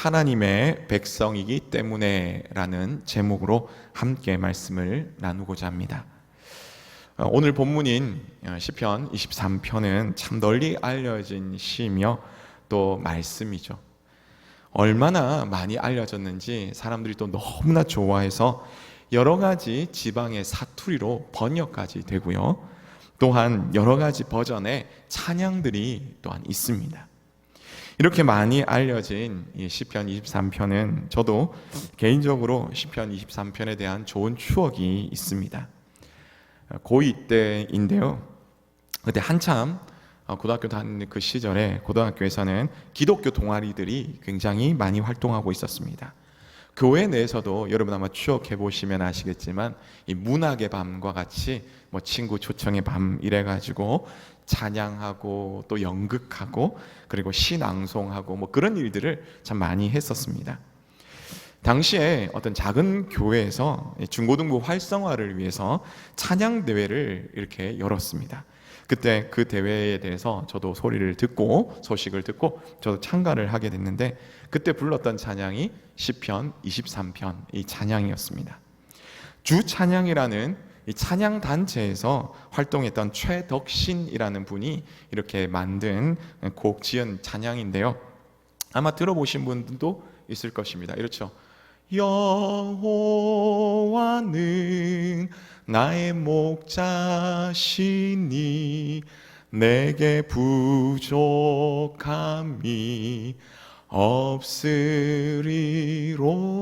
하나님의 백성이기 때문에 라는 제목으로 함께 말씀을 나누고자 합니다. 오늘 본문인 시편 23편은 참 널리 알려진 시이며 또 말씀이죠. 얼마나 많이 알려졌는지 사람들이 또 너무나 좋아해서 여러 가지 지방의 사투리로 번역까지 되고요. 또한 여러 가지 버전의 찬양들이 또한 있습니다. 이렇게 많이 알려진 이 시편 23편은 저도 개인적으로 시편 23편에 대한 좋은 추억이 있습니다. 고2 때인데요. 그때 한참 고등학교 다니는 그 시절에 고등학교에서는 기독교 동아리들이 굉장히 많이 활동하고 있었습니다. 교회 내에서도 여러분 아마 추억해 보시면 아시겠지만 이 문학의 밤과 같이 친구 초청의 밤 이래가지고 찬양하고 또 연극하고 그리고 시낭송하고 그런 일들을 참 많이 했었습니다. 당시에 어떤 작은 교회에서 중고등부 활성화를 위해서 찬양 대회를 이렇게 열었습니다. 그때 그 대회에 대해서 저도 소식을 듣고 저도 참가를 하게 됐는데 그때 불렀던 찬양이 시편 23편 이 찬양이었습니다. 주 찬양이라는 이 찬양 단체에서 활동했던 최덕신이라는 분이 이렇게 만든 곡 지은 찬양인데요. 아마 들어보신 분들도 있을 것입니다. 이렇죠. 여호와는 나의 목자시니 내게 부족함이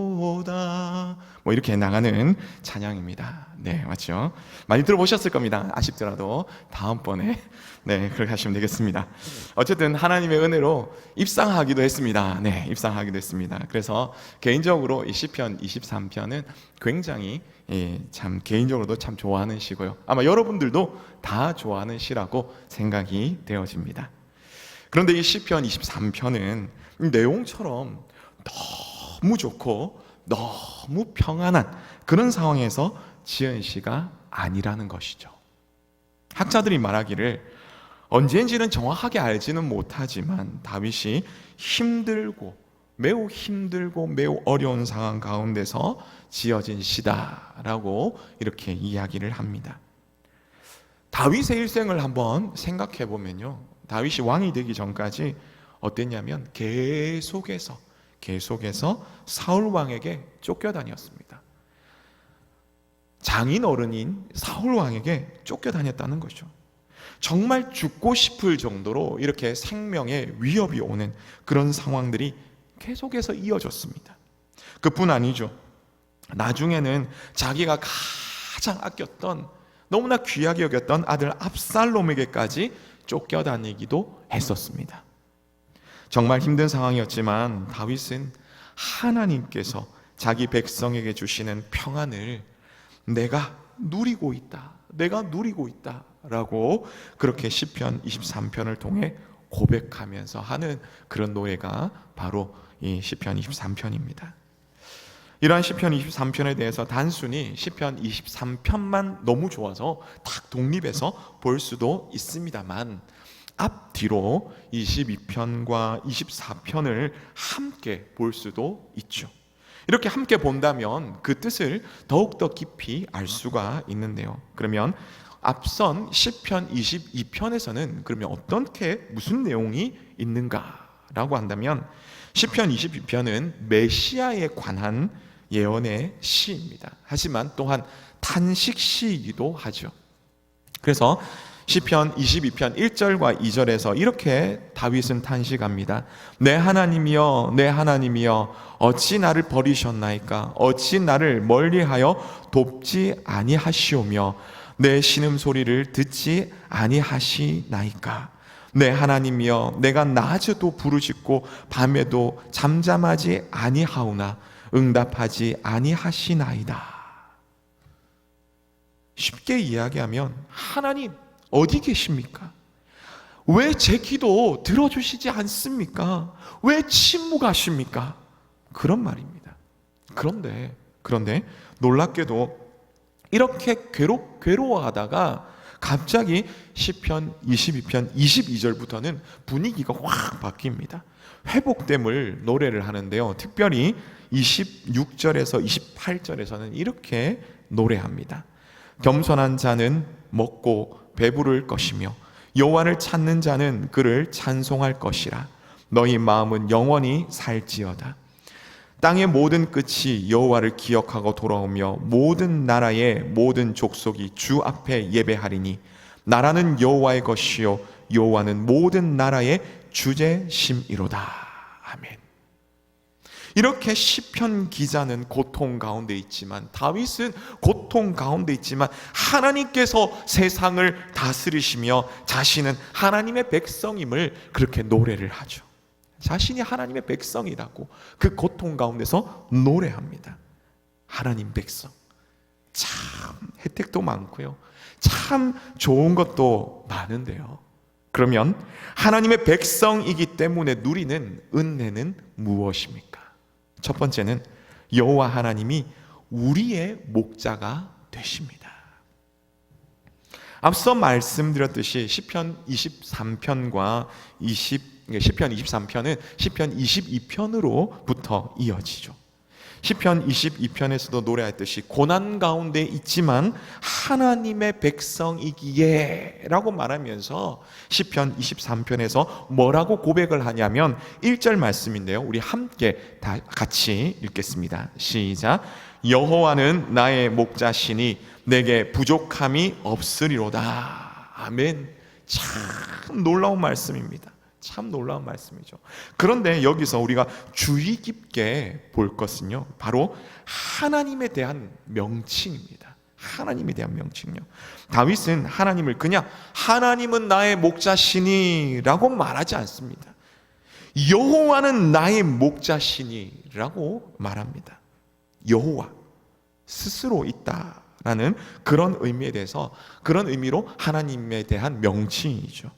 없으리로다. 이렇게 나가는 찬양입니다. 네, 맞죠? 많이 들어보셨을 겁니다. 아쉽더라도 다음번에 그렇게 하시면 되겠습니다. 어쨌든 하나님의 은혜로 입상하기도 했습니다. 입상하기도 했습니다. 그래서 개인적으로 이 시편 23편은 굉장히 참 개인적으로도 참 좋아하는 시고요. 아마 여러분들도 다 좋아하는 시라고 생각이 되어집니다. 그런데 이 시편 23편은 내용처럼 너무 좋고 너무 평안한 그런 상황에서 지은 시가 아니라는 것이죠. 학자들이 말하기를 언제인지는 정확하게 알지는 못하지만 다윗이 매우 힘들고 매우 어려운 상황 가운데서 지어진 시다라고 이렇게 이야기를 합니다. 다윗의 일생을 한번 생각해 보면요, 다윗이 왕이 되기 전까지 어땠냐면 계속해서 사울 왕에게 쫓겨다녔습니다. 장인 어른인 사울 왕에게 쫓겨다녔다는 거죠. 정말 죽고 싶을 정도로 이렇게 생명에 위협이 오는 그런 상황들이 계속해서 이어졌습니다. 그뿐 아니죠. 나중에는 자기가 가장 아꼈던, 너무나 귀하게 여겼던 아들 압살롬에게까지 쫓겨다니기도 했었습니다. 정말 힘든 상황이었지만 다윗은 하나님께서 자기 백성에게 주시는 평안을 내가 누리고 있다 라고 그렇게 시편 23편을 통해 고백하면서 하는 그런 노래가 바로 이 시편 23편입니다. 이러한 시편 23편에 대해서 단순히 시편 23편만 너무 좋아서 딱 독립해서 볼 수도 있습니다만 앞뒤로 22편과 24편을 함께 볼 수도 있죠. 이렇게 함께 본다면 그 뜻을 더욱더 깊이 알 수가 있는데요. 그러면 앞선 시편 22편에서는 그러면 무슨 내용이 있는가라고 한다면 시편 22편은 메시아에 관한 예언의 시입니다. 하지만 또한 탄식시이기도 하죠. 그래서 시편 22편 1절과 2절에서 이렇게 다윗은 탄식합니다. 내 하나님이여 내 하나님이여 어찌 나를 버리셨나이까. 어찌 나를 멀리하여 돕지 아니하시오며 내 신음소리를 듣지 아니하시나이까. 내 하나님이여 내가 낮에도 부르짖고 밤에도 잠잠하지 아니하오나 응답하지 아니하시나이다. 쉽게 이야기하면 하나님 어디 계십니까? 왜 제 기도 들어주시지 않습니까? 왜 침묵하십니까? 그런 말입니다. 그런데 놀랍게도 이렇게 괴로워하다가 갑자기 시편 22편 22절부터는 분위기가 확 바뀝니다. 회복됨을 노래를 하는데요. 특별히 26절에서 28절에서는 이렇게 노래합니다. 겸손한 자는 먹고 배부를 것이며 여호와를 찾는 자는 그를 찬송할 것이라. 너희 마음은 영원히 살지어다. 땅의 모든 끝이 여호와를 기억하고 돌아오며 모든 나라의 모든 족속이 주 앞에 예배하리니 나라는 여호와의 것이요 여호와는 모든 나라의 주제심이로다. 아멘. 이렇게 시편 기자는 고통 가운데 있지만, 다윗은 고통 가운데 있지만 하나님께서 세상을 다스리시며 자신은 하나님의 백성임을 그렇게 노래를 하죠. 자신이 하나님의 백성이라고 그 고통 가운데서 노래합니다. 하나님 백성, 참 혜택도 많고요, 참 좋은 것도 많은데요, 그러면 하나님의 백성이기 때문에 누리는 은혜는 무엇입니까? 첫 번째는 여호와 하나님이 우리의 목자가 되십니다. 앞서 말씀드렸듯이 시편 23편과 시편 23편은 시편 22편으로부터 이어지죠. 시편 22편에서도 노래했듯이 고난 가운데 있지만 하나님의 백성이기에 라고 말하면서 시편 23편에서 뭐라고 고백을 하냐면 1절 말씀인데요, 우리 함께 다 같이 읽겠습니다. 시작. 여호와는 나의 목자시니 내게 부족함이 없으리로다. 아멘. 참 놀라운 말씀입니다. 참 놀라운 말씀이죠. 그런데 여기서 우리가 주의 깊게 볼 것은요, 바로 하나님에 대한 명칭입니다. 하나님에 대한 명칭요. 다윗은 하나님을 그냥 하나님은 나의 목자시니 라고 말하지 않습니다. 여호와는 나의 목자시니 라고 말합니다. 여호와 스스로 있다라는 그런 의미에 대해서, 그런 의미로 하나님에 대한 명칭이죠.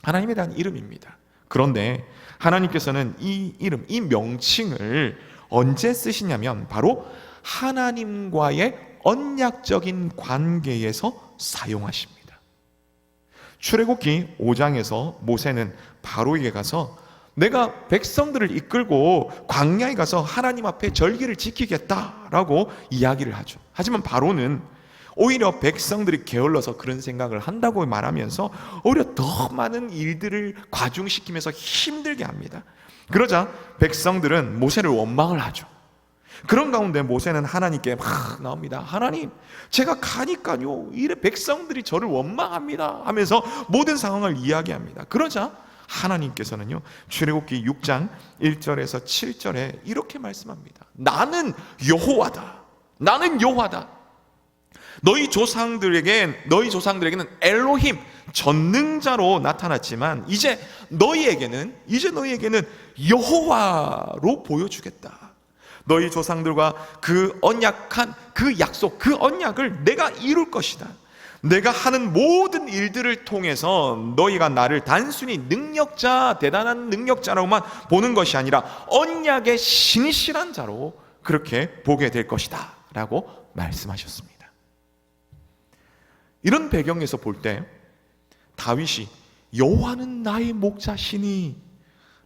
하나님에 대한 이름입니다. 그런데 하나님께서는 이 이름, 이 명칭을 언제 쓰시냐면 바로 하나님과의 언약적인 관계에서 사용하십니다. 출애굽기 5장에서 모세는 바로에게 가서 내가 백성들을 이끌고 광야에 가서 하나님 앞에 절기를 지키겠다라고 이야기를 하죠. 하지만 바로는 오히려 백성들이 게을러서 그런 생각을 한다고 말하면서 오히려 더 많은 일들을 과중시키면서 힘들게 합니다. 그러자 백성들은 모세를 원망을 하죠. 그런 가운데 모세는 하나님께 막 나옵니다. 하나님, 제가 가니까요 이래 백성들이 저를 원망합니다 하면서 모든 상황을 이야기합니다. 그러자 하나님께서는요 출애굽기 6장 1절에서 7절에 이렇게 말씀합니다. 나는 여호와다. 나는 여호와다. 너희 조상들에게는 엘로힘 전능자로 나타났지만 이제 너희에게는 여호와로 보여주겠다. 너희 조상들과 그 언약한 그 약속, 그 언약을 내가 이룰 것이다. 내가 하는 모든 일들을 통해서 너희가 나를 단순히 능력자, 대단한 능력자라고만 보는 것이 아니라 언약의 신실한 자로 그렇게 보게 될 것이다 라고 말씀하셨습니다. 이런 배경에서 볼 때 다윗이 여호와는 나의 목자시니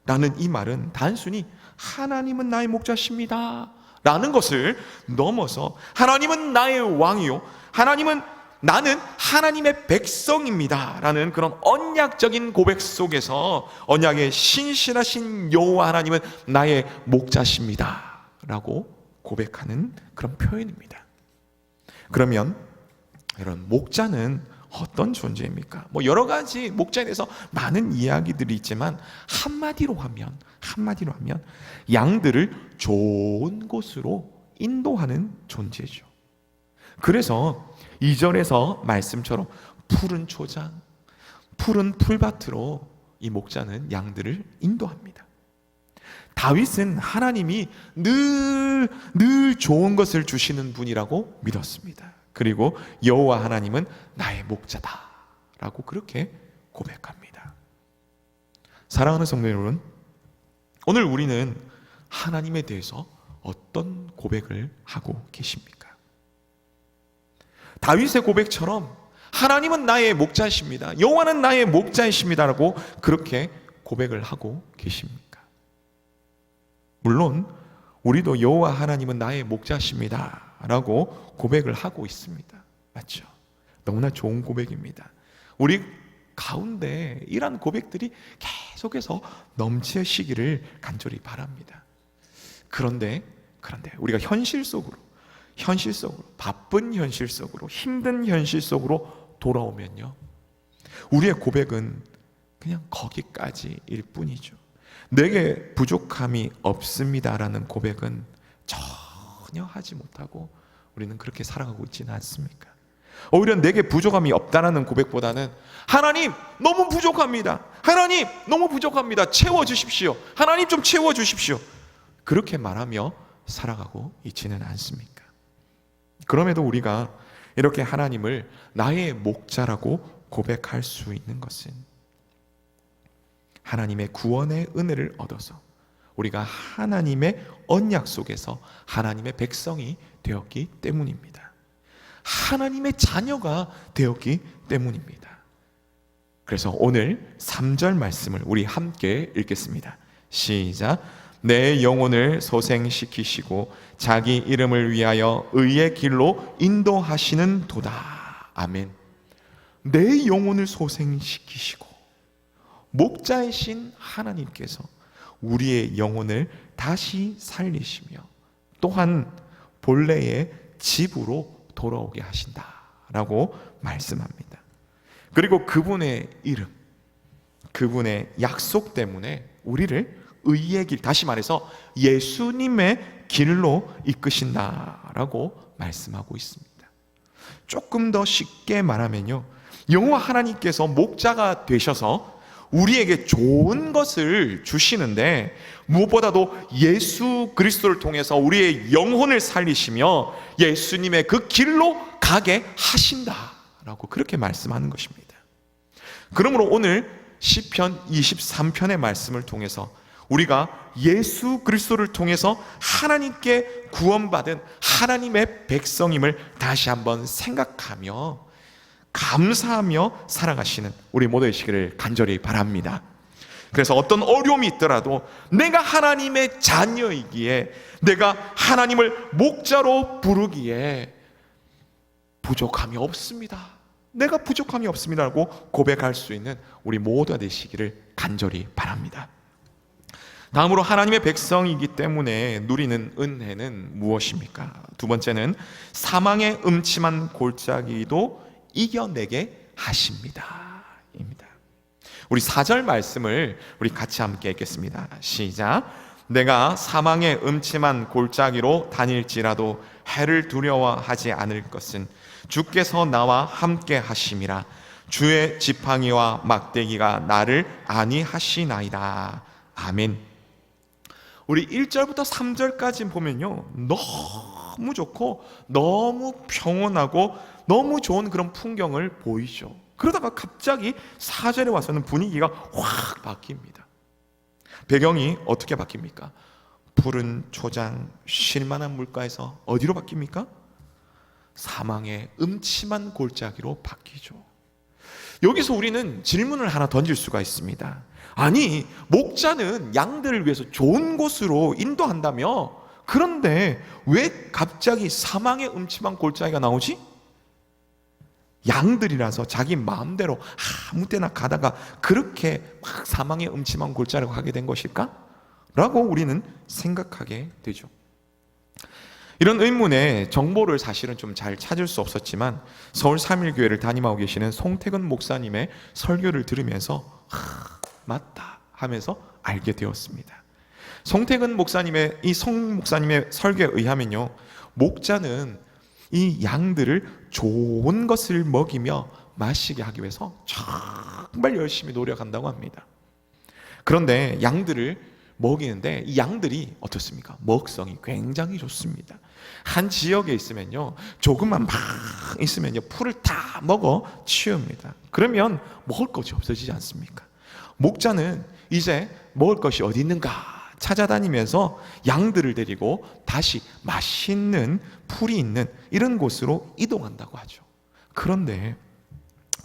라는 이 말은 단순히 하나님은 나의 목자십니다 라는 것을 넘어서 하나님은 나의 왕이요, 나는 하나님의 백성입니다 라는 그런 언약적인 고백 속에서 언약의 신실하신 여호와 하나님은 나의 목자십니다 라고 고백하는 그런 표현입니다. 그러면 여러분, 목자는 어떤 존재입니까? 여러 가지 목자에 대해서 많은 이야기들이 있지만 한마디로 하면 양들을 좋은 곳으로 인도하는 존재죠. 그래서 2절에서 말씀처럼 푸른 초장, 푸른 풀밭으로 이 목자는 양들을 인도합니다. 다윗은 하나님이 늘 좋은 것을 주시는 분이라고 믿었습니다. 그리고 여호와 하나님은 나의 목자다 라고 그렇게 고백합니다. 사랑하는 성도 여러분, 오늘 우리는 하나님에 대해서 어떤 고백을 하고 계십니까? 다윗의 고백처럼 하나님은 나의 목자이십니다, 여호와는 나의 목자이십니다 라고 그렇게 고백을 하고 계십니까? 물론 우리도 여호와 하나님은 나의 목자십니다 라고 고백을 하고 있습니다. 맞죠? 너무나 좋은 고백입니다. 우리 가운데 이런 고백들이 계속해서 넘치시기를 간절히 바랍니다. 그런데 우리가 현실 속으로 바쁜 현실 속으로 힘든 현실 속으로 돌아오면요, 우리의 고백은 그냥 거기까지일 뿐이죠. 내게 부족함이 없습니다라는 고백은 전혀 하지 못하고 우리는 그렇게 살아가고 있지는 않습니까? 오히려 내게 부족함이 없다라는 고백보다는 하나님 너무 부족합니다, 하나님 너무 부족합니다, 채워주십시오, 하나님 좀 채워주십시오, 그렇게 말하며 살아가고 있지는 않습니까? 그럼에도 우리가 이렇게 하나님을 나의 목자라고 고백할 수 있는 것은 하나님의 구원의 은혜를 얻어서 우리가 하나님의 언약 속에서 하나님의 백성이 되었기 때문입니다. 하나님의 자녀가 되었기 때문입니다. 그래서 오늘 3절 말씀을 우리 함께 읽겠습니다. 시작. 내 영혼을 소생시키시고 자기 이름을 위하여 의의 길로 인도하시는 도다. 아멘. 내 영혼을 소생시키시고, 목자이신 하나님께서 우리의 영혼을 다시 살리시며 또한 본래의 집으로 돌아오게 하신다라고 말씀합니다. 그리고 그분의 이름, 그분의 약속 때문에 우리를 의의 길, 다시 말해서 예수님의 길로 이끄신다라고 말씀하고 있습니다. 조금 더 쉽게 말하면요, 여호와 하나님께서 목자가 되셔서 우리에게 좋은 것을 주시는데 무엇보다도 예수 그리스도를 통해서 우리의 영혼을 살리시며 예수님의 그 길로 가게 하신다라고 그렇게 말씀하는 것입니다. 그러므로 오늘 시편 23편의 말씀을 통해서 우리가 예수 그리스도를 통해서 하나님께 구원받은 하나님의 백성임을 다시 한번 생각하며 감사하며 살아가시는 우리 모두 되시기를 간절히 바랍니다. 그래서 어떤 어려움이 있더라도 내가 하나님의 자녀이기에, 내가 하나님을 목자로 부르기에 부족함이 없습니다, 내가 부족함이 없습니다라고 고백할 수 있는 우리 모두가 되시기를 간절히 바랍니다. 다음으로 하나님의 백성이기 때문에 누리는 은혜는 무엇입니까? 두 번째는 사망의 음침한 골짜기도 이겨내게 하십니다 입니다. 우리 4절 말씀을 우리 같이 함께 읽겠습니다. 시작. 내가 사망의 음침한 골짜기로 다닐지라도 해를 두려워하지 않을 것은 주께서 나와 함께 하심이라. 주의 지팡이와 막대기가 나를 안위하시나이다. 아멘. 우리 1절부터 3절까지 보면요, 너무 좋고 너무 평온하고 너무 좋은 그런 풍경을 보이죠. 그러다가 갑자기 4절에 와서는 분위기가 확 바뀝니다. 배경이 어떻게 바뀝니까? 푸른 초장, 쉴만한 물가에서 어디로 바뀝니까? 사망의 음침한 골짜기로 바뀌죠. 여기서 우리는 질문을 하나 던질 수가 있습니다. 아니, 목자는 양들을 위해서 좋은 곳으로 인도한다며, 그런데 왜 갑자기 사망의 음침한 골짜기가 나오지? 양들이라서 자기 마음대로 아무 때나 가다가 그렇게 막 사망의 음침한 골짜기로 가게 된 것일까? 라고 우리는 생각하게 되죠. 이런 의문의 정보를 사실은 좀 잘 찾을 수 없었지만 서울 3일교회를 담임하고 계시는 송태근 목사님의 설교를 들으면서 맞다 하면서 알게 되었습니다. 송태근 목사님의 목사님의 설교에 의하면요, 목자는 이 양들을 좋은 것을 먹이며 마시게 하기 위해서 정말 열심히 노력한다고 합니다. 그런데 양들을 먹이는데 이 양들이 어떻습니까? 먹성이 굉장히 좋습니다. 한 지역에 있으면요, 조금만 막 있으면요, 풀을 다 먹어 치웁니다. 그러면 먹을 것이 없어지지 않습니까? 목자는 이제 먹을 것이 어디 있는가 찾아다니면서 양들을 데리고 다시 맛있는 풀이 있는 이런 곳으로 이동한다고 하죠. 그런데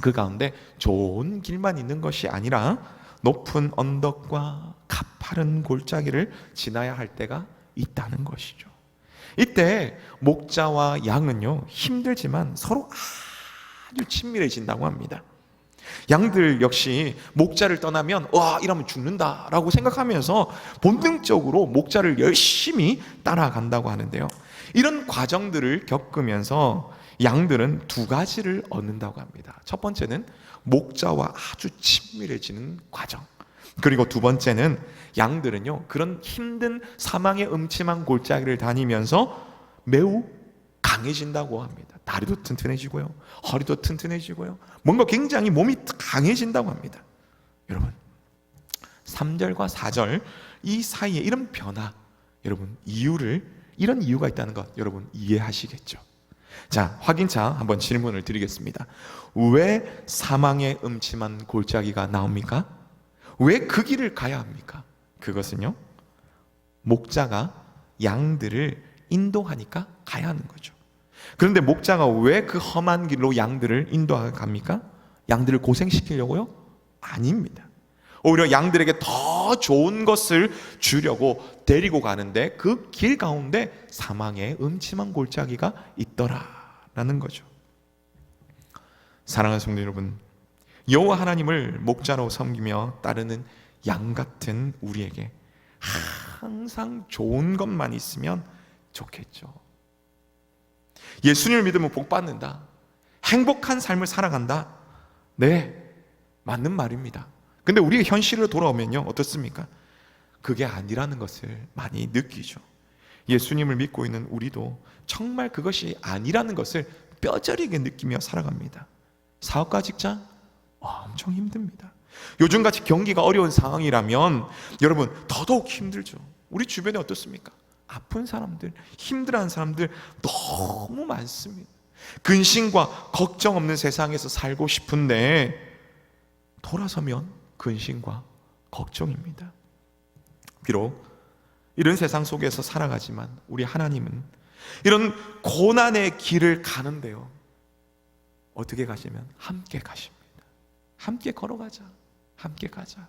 그 가운데 좋은 길만 있는 것이 아니라 높은 언덕과 가파른 골짜기를 지나야 할 때가 있다는 것이죠. 이때 목자와 양은요, 힘들지만 서로 아주 친밀해진다고 합니다. 양들 역시 목자를 떠나면 와, 이러면 죽는다라고 생각하면서 본능적으로 목자를 열심히 따라간다고 하는데요. 이런 과정들을 겪으면서 양들은 두 가지를 얻는다고 합니다. 첫 번째는 목자와 아주 친밀해지는 과정. 그리고 두 번째는 양들은요, 그런 힘든 사망의 음침한 골짜기를 다니면서 매우 강해진다고 합니다. 다리도 튼튼해지고요, 허리도 튼튼해지고요, 뭔가 굉장히 몸이 강해진다고 합니다. 여러분, 3절과 4절 이 사이에 이런 변화, 여러분 이런 이유가 있다는 것 여러분 이해하시겠죠? 자, 확인차 한번 질문을 드리겠습니다. 왜 사망의 음침한 골짜기가 나옵니까? 왜 그 길을 가야 합니까? 그것은요, 목자가 양들을 인도하니까 가야 하는 거죠. 그런데 목자가 왜 그 험한 길로 양들을 인도합니까? 양들을 고생시키려고요? 아닙니다. 오히려 양들에게 더 좋은 것을 주려고 데리고 가는데 그 길 가운데 사망의 음침한 골짜기가 있더라라는 거죠. 사랑하는 성도 여러분, 여호와 하나님을 목자로 섬기며 따르는 양 같은 우리에게 항상 좋은 것만 있으면 좋겠죠. 예수님을 믿으면 복 받는다, 행복한 삶을 살아간다, 네, 맞는 말입니다. 근데 우리가 현실로 돌아오면요, 어떻습니까? 그게 아니라는 것을 많이 느끼죠. 예수님을 믿고 있는 우리도 정말 그것이 아니라는 것을 뼈저리게 느끼며 살아갑니다. 사업가 직장 엄청 힘듭니다. 요즘같이 경기가 어려운 상황이라면 여러분 더더욱 힘들죠. 우리 주변에 어떻습니까? 아픈 사람들, 힘들어하는 사람들 너무 많습니다. 근심과 걱정 없는 세상에서 살고 싶은데 돌아서면 근심과 걱정입니다. 비록 이런 세상 속에서 살아가지만 우리 하나님은 이런 고난의 길을 가는데요, 어떻게 가시면 함께 가십니다. 함께 걸어가자, 함께 가자,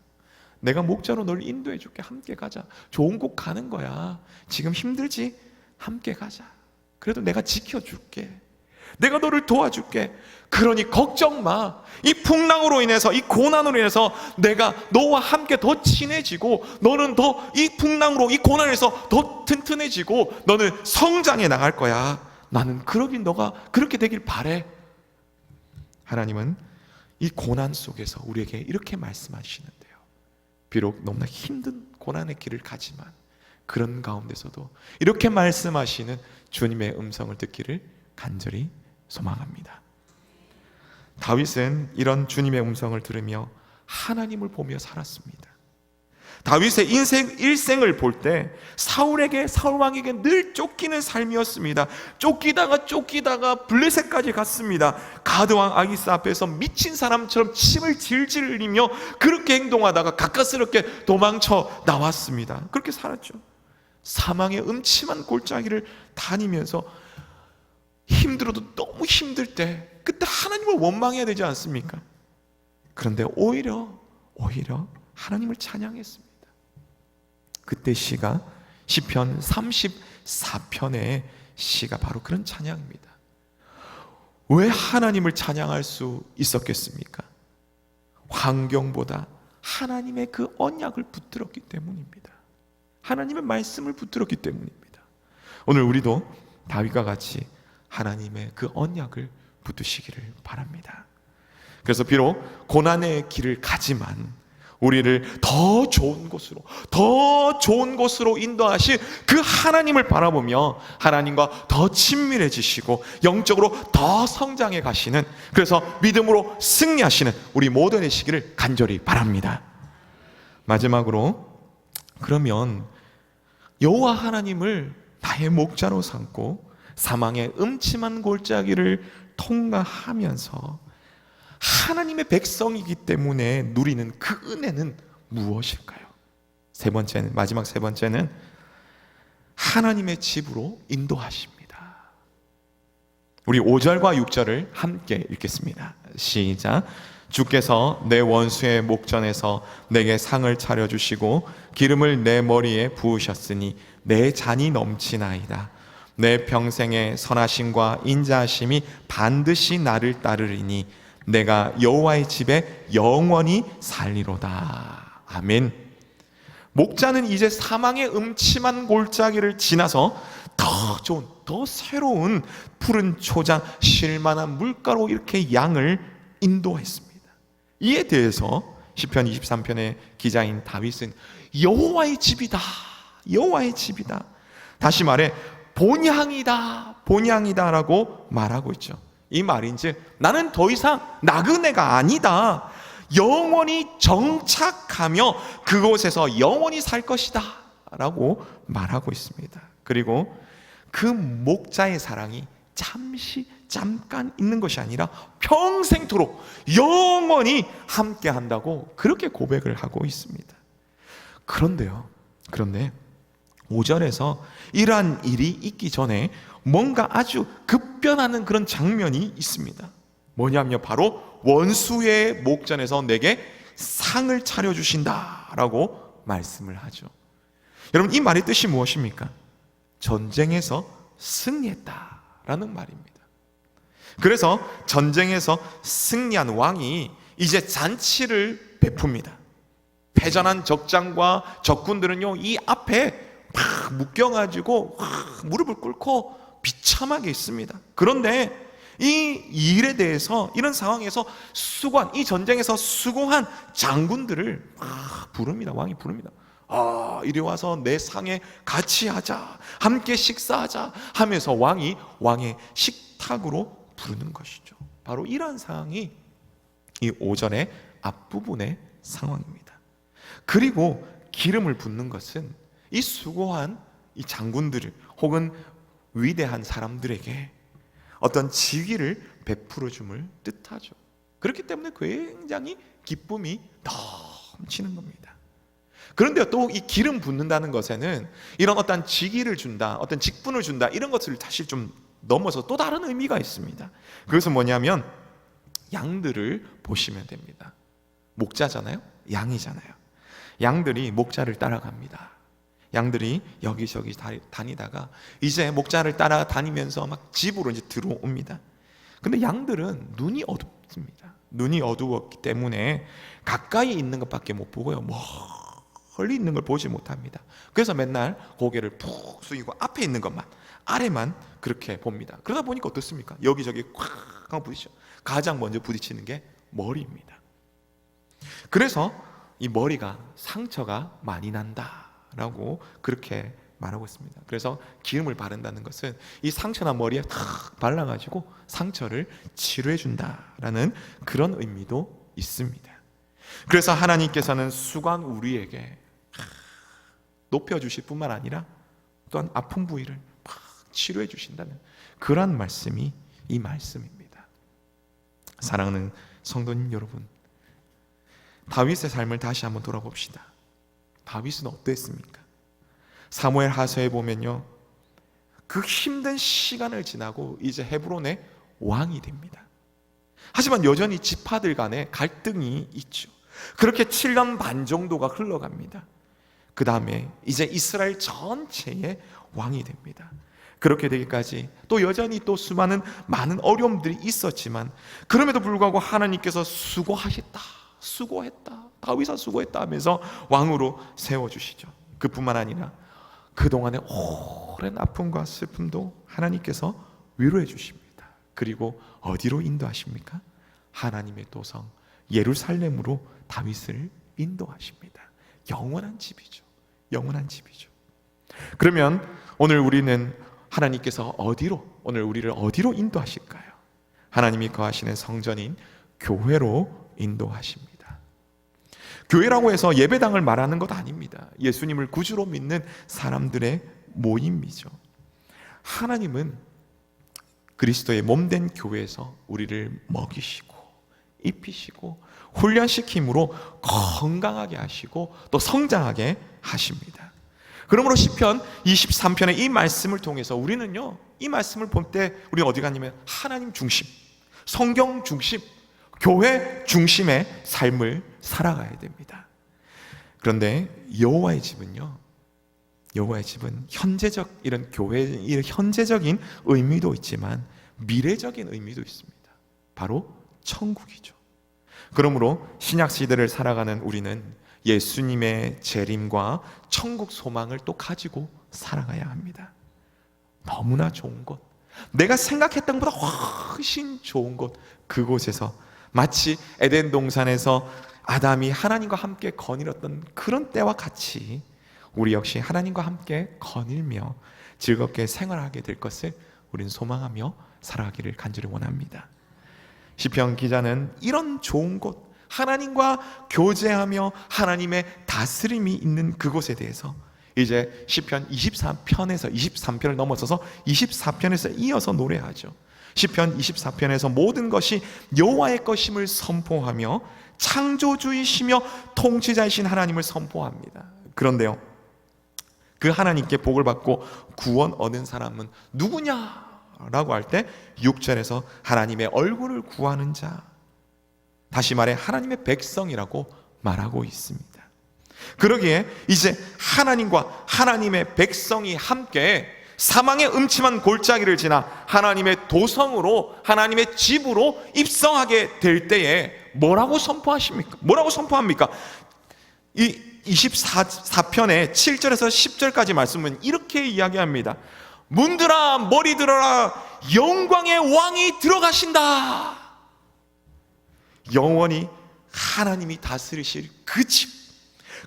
내가 목자로 널 인도해 줄게, 함께 가자, 좋은 곳 가는 거야, 지금 힘들지? 함께 가자, 그래도 내가 지켜줄게, 내가 너를 도와줄게, 그러니 걱정 마, 이 풍랑으로 인해서, 이 고난으로 인해서 내가 너와 함께 더 친해지고 너는 더 이 풍랑으로, 이 고난에서 더 튼튼해지고 너는 성장해 나갈 거야. 나는 그러긴 너가 그렇게 되길 바래. 하나님은 이 고난 속에서 우리에게 이렇게 말씀하시는데요, 비록 너무나 힘든 고난의 길을 가지만 그런 가운데서도 이렇게 말씀하시는 주님의 음성을 듣기를 간절히 소망합니다. 다윗은 이런 주님의 음성을 들으며 하나님을 보며 살았습니다. 다윗의 일생을 볼 때 사울 왕에게 늘 쫓기는 삶이었습니다. 쫓기다가 블레셋까지 갔습니다. 가드왕 아기스 앞에서 미친 사람처럼 침을 질질 흘리며 그렇게 행동하다가 가까스럽게 도망쳐 나왔습니다. 그렇게 살았죠. 사망의 음침한 골짜기를 다니면서 힘들어도 너무 힘들 때 그때 하나님을 원망해야 되지 않습니까? 그런데 오히려 하나님을 찬양했습니다. 그때 시가 시편 34편의 시가 바로 그런 찬양입니다. 왜 하나님을 찬양할 수 있었겠습니까? 환경보다 하나님의 그 언약을 붙들었기 때문입니다. 하나님의 말씀을 붙들었기 때문입니다. 오늘 우리도 다윗과 같이 하나님의 그 언약을 붙드시기를 바랍니다. 그래서 비록 고난의 길을 가지만 우리를 더 좋은 곳으로 인도하실 그 하나님을 바라보며 하나님과 더 친밀해지시고 영적으로 더 성장해 가시는, 그래서 믿음으로 승리하시는 우리 모두 되시기를 간절히 바랍니다. 마지막으로, 그러면 여호와 하나님을 나의 목자로 삼고 사망의 음침한 골짜기를 통과하면서 하나님의 백성이기 때문에 누리는 그 은혜는 무엇일까요? 마지막 세 번째는 하나님의 집으로 인도하십니다. 우리 5절과 6절을 함께 읽겠습니다. 시작. 주께서 내 원수의 목전에서 내게 상을 차려주시고 기름을 내 머리에 부으셨으니 내 잔이 넘치나이다. 내 평생의 선하심과 인자하심이 반드시 나를 따르리니 내가 여호와의 집에 영원히 살리로다. 아멘. 목자는 이제 사망의 음침한 골짜기를 지나서 더 좋은, 더 새로운 푸른 초장, 쉴만한 물가로 이렇게 양을 인도했습니다. 이에 대해서 시편 23편의 기자인 다윗은 여호와의 집이다, 여호와의 집이다, 다시 말해 본향이다, 본향이다 라고 말하고 있죠. 이 말인즉 나는 더 이상 나그네가 아니다, 영원히 정착하며 그곳에서 영원히 살 것이다 라고 말하고 있습니다. 그리고 그 목자의 사랑이 잠깐 있는 것이 아니라 평생토록 영원히 함께 한다고 그렇게 고백을 하고 있습니다. 그런데 5절에서 이러한 일이 있기 전에 뭔가 아주 급변하는 그런 장면이 있습니다. 뭐냐면요, 바로 원수의 목전에서 내게 상을 차려주신다라고 말씀을 하죠. 여러분, 이 말의 뜻이 무엇입니까? 전쟁에서 승리했다라는 말입니다. 그래서 전쟁에서 승리한 왕이 이제 잔치를 베풉니다. 패전한 적장과 적군들은요, 이 앞에 막 묶여가지고 무릎을 꿇고 비참하게 있습니다. 그런데 이 일에 대해서, 이런 상황에서 수고한, 이 전쟁에서 수고한 장군들을 부릅니다. 왕이 부릅니다. 이리 와서 내 상에 같이 하자, 함께 식사하자 하면서 왕이 왕의 식탁으로 부르는 것이죠. 바로 이러한 상황이 이 5절의 앞부분의 상황입니다. 그리고 기름을 붓는 것은 이 수고한 이 장군들을, 혹은 위대한 사람들에게 어떤 지위를 베풀어 줌을 뜻하죠. 그렇기 때문에 굉장히 기쁨이 넘치는 겁니다. 그런데 또 이 기름 붓는다는 것에는 이런 어떤 직위를 준다, 어떤 직분을 준다, 이런 것을 사실 좀 넘어서 또 다른 의미가 있습니다. 그것은 뭐냐면 양들을 보시면 됩니다. 목자잖아요, 양이잖아요. 양들이 목자를 따라갑니다. 양들이 여기저기 다니다가 이제 목자를 따라다니면서 막 집으로 이제 들어옵니다. 근데 양들은 눈이 어둡습니다. 눈이 어두웠기 때문에 가까이 있는 것밖에 못 보고요, 멀리 있는 걸 보지 못합니다. 그래서 맨날 고개를 푹 숙이고 앞에 있는 것만, 아래만 그렇게 봅니다. 그러다 보니까 어떻습니까? 여기저기 콱 하고 부딪혀. 가장 먼저 부딪히는 게 머리입니다. 그래서 이 머리가 상처가 많이 난다라고 그렇게 말하고 있습니다. 그래서 기름을 바른다는 것은 이 상처나 머리에 탁 발라가지고 상처를 치료해 준다라는 그런 의미도 있습니다. 그래서 하나님께서는 수고한 우리에게 높여주실 뿐만 아니라 또한 아픈 부위를 막 치료해 주신다는 그런 말씀이 이 말씀입니다. 사랑하는 성도님 여러분, 다윗의 삶을 다시 한번 돌아봅시다. 다윗은 어땠습니까? 사무엘 하서에 보면요, 그 힘든 시간을 지나고 이제 헤브론의 왕이 됩니다. 하지만 여전히 지파들 간에 갈등이 있죠. 그렇게 7년 반 정도가 흘러갑니다. 그 다음에 이제 이스라엘 전체의 왕이 됩니다. 그렇게 되기까지 또 여전히 또 많은 어려움들이 있었지만, 그럼에도 불구하고 하나님께서 수고했다, 다윗아 수고했다 하면서 왕으로 세워주시죠. 그뿐만 아니라 그동안의 오랜 아픔과 슬픔도 하나님께서 위로해 주십니다. 그리고 어디로 인도하십니까? 하나님의 도성 예루살렘으로 다윗을 인도하십니다. 영원한 집이죠. 영원한 집이죠. 그러면 오늘 우리는 하나님께서 오늘 우리를 어디로 인도하실까요? 하나님이 거하시는 성전인 교회로 인도하십니다. 교회라고 해서 예배당을 말하는 것 아닙니다. 예수님을 구주로 믿는 사람들의 모임이죠. 하나님은 그리스도의 몸된 교회에서 우리를 먹이시고 입히시고 훈련시킴으로 건강하게 하시고 또 성장하게 하십니다. 그러므로 시편 23편의 이 말씀을 통해서 우리는요, 이 말씀을 볼 때 우리는 어디 가냐면 하나님 중심, 성경 중심, 교회 중심의 삶을 살아가야 됩니다. 그런데 여호와의 집은요, 여호와의 집은 현재적 이런 교회 이런 현재적인 의미도 있지만 미래적인 의미도 있습니다. 바로 천국이죠. 그러므로 신약 시대를 살아가는 우리는 예수님의 재림과 천국 소망을 또 가지고 살아가야 합니다. 너무나 좋은 곳, 내가 생각했던 것보다 훨씬 좋은 곳, 그곳에서 마치 에덴 동산에서 아담이 하나님과 함께 거닐었던 그런 때와 같이 우리 역시 하나님과 함께 거닐며 즐겁게 생활하게 될 것을 우리는 소망하며 살아가기를 간절히 원합니다. 시편 기자는 이런 좋은 곳, 하나님과 교제하며 하나님의 다스림이 있는 그곳에 대해서 이제 시편 23편을 넘어서서 24편에서 이어서 노래하죠. 시편 24편에서 모든 것이 여호와의 것임을 선포하며 창조주이시며 통치자이신 하나님을 선포합니다. 그런데요, 그 하나님께 복을 받고 구원 얻은 사람은 누구냐? 라고 할 때 6절에서 하나님의 얼굴을 구하는 자, 다시 말해 하나님의 백성이라고 말하고 있습니다. 그러기에 이제 하나님과 하나님의 백성이 함께 사망의 음침한 골짜기를 지나 하나님의 도성으로, 하나님의 집으로 입성하게 될 때에 뭐라고 선포하십니까? 뭐라고 선포합니까? 이 24편의 7절에서 10절까지 말씀은 이렇게 이야기합니다. 문들아 머리 들어라, 영광의 왕이 들어가신다. 영원히 하나님이 다스리실 그 집,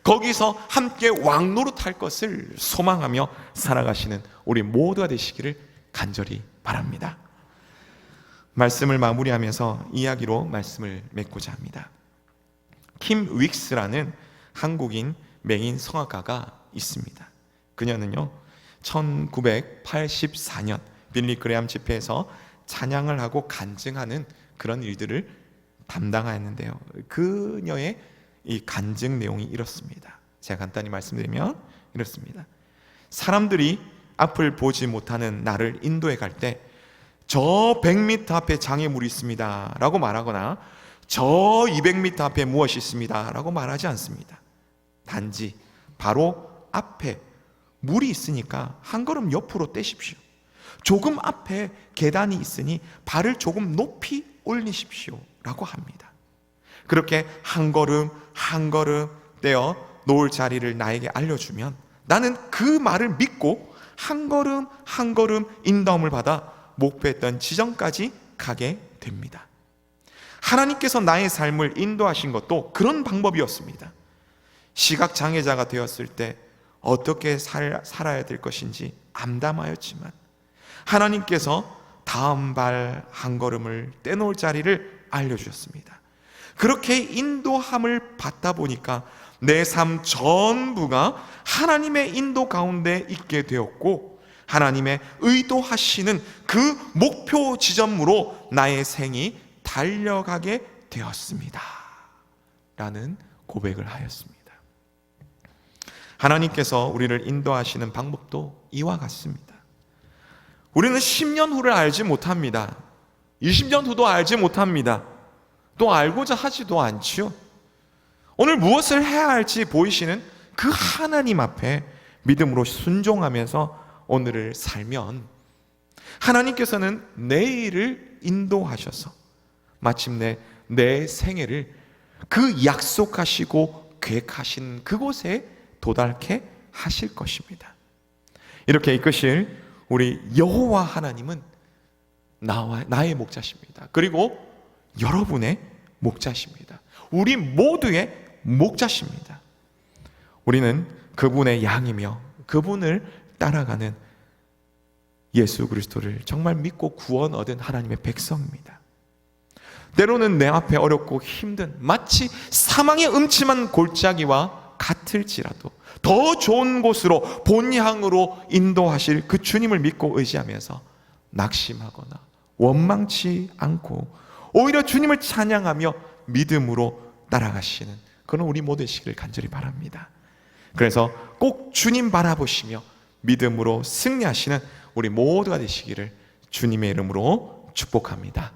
거기서 함께 왕노릇할 것을 소망하며 살아가시는 우리 모두가 되시기를 간절히 바랍니다. 말씀을 마무리하면서 이야기로 말씀을 맺고자 합니다. 킴 윅스라는 한국인 맹인 성악가가 있습니다. 그녀는요 1984년 빌리 그레암 집회에서 찬양을 하고 간증하는 그런 일들을 담당하였는데요, 그녀의 이 간증 내용이 이렇습니다. 제가 간단히 말씀드리면 이렇습니다. 사람들이 앞을 보지 못하는 나를 인도해 갈 때 저 100m 앞에 장애물이 있습니다 라고 말하거나 저 200m 앞에 무엇이 있습니다 라고 말하지 않습니다. 단지 바로 앞에 물이 있으니까 한 걸음 옆으로 떼십시오. 조금 앞에 계단이 있으니 발을 조금 높이 올리십시오 라고 합니다. 그렇게 한 걸음 한 걸음 떼어 놓을 자리를 나에게 알려주면 나는 그 말을 믿고 한 걸음 한 걸음 인도함을 받아 목표했던 지점까지 가게 됩니다. 하나님께서 나의 삶을 인도하신 것도 그런 방법이었습니다. 시각장애자가 되었을 때 어떻게 살아야 될 것인지 암담하였지만 하나님께서 다음 발 한 걸음을 떼놓을 자리를 알려주셨습니다. 그렇게 인도함을 받다 보니까 내 삶 전부가 하나님의 인도 가운데 있게 되었고 하나님의 의도하시는 그 목표 지점으로 나의 생이 달려가게 되었습니다 라는 고백을 하였습니다. 하나님께서 우리를 인도하시는 방법도 이와 같습니다. 우리는 10년 후를 알지 못합니다. 20년 후도 알지 못합니다. 또 알고자 하지도 않지요. 오늘 무엇을 해야 할지 보이시는 그 하나님 앞에 믿음으로 순종하면서 오늘을 살면 하나님께서는 내일을 인도하셔서 마침내 내 생애를 그 약속하시고 계획하신 그곳에 도달케 하실 것입니다. 이렇게 이끄실 우리 여호와 하나님은 나의 목자십니다. 그리고 여러분의 목자십니다. 우리 모두의 목자십니다. 우리는 그분의 양이며 그분을 따라가는 예수 그리스도를 정말 믿고 구원 얻은 하나님의 백성입니다. 때로는 내 앞에 어렵고 힘든 마치 사망의 음침한 골짜기와 같을지라도 더 좋은 곳으로 본향으로 인도하실 그 주님을 믿고 의지하면서 낙심하거나 원망치 않고 오히려 주님을 찬양하며 믿음으로 따라가시는 그런 우리 모두 되시기를 간절히 바랍니다. 그래서 꼭 주님 바라보시며 믿음으로 승리하시는 우리 모두가 되시기를 주님의 이름으로 축복합니다.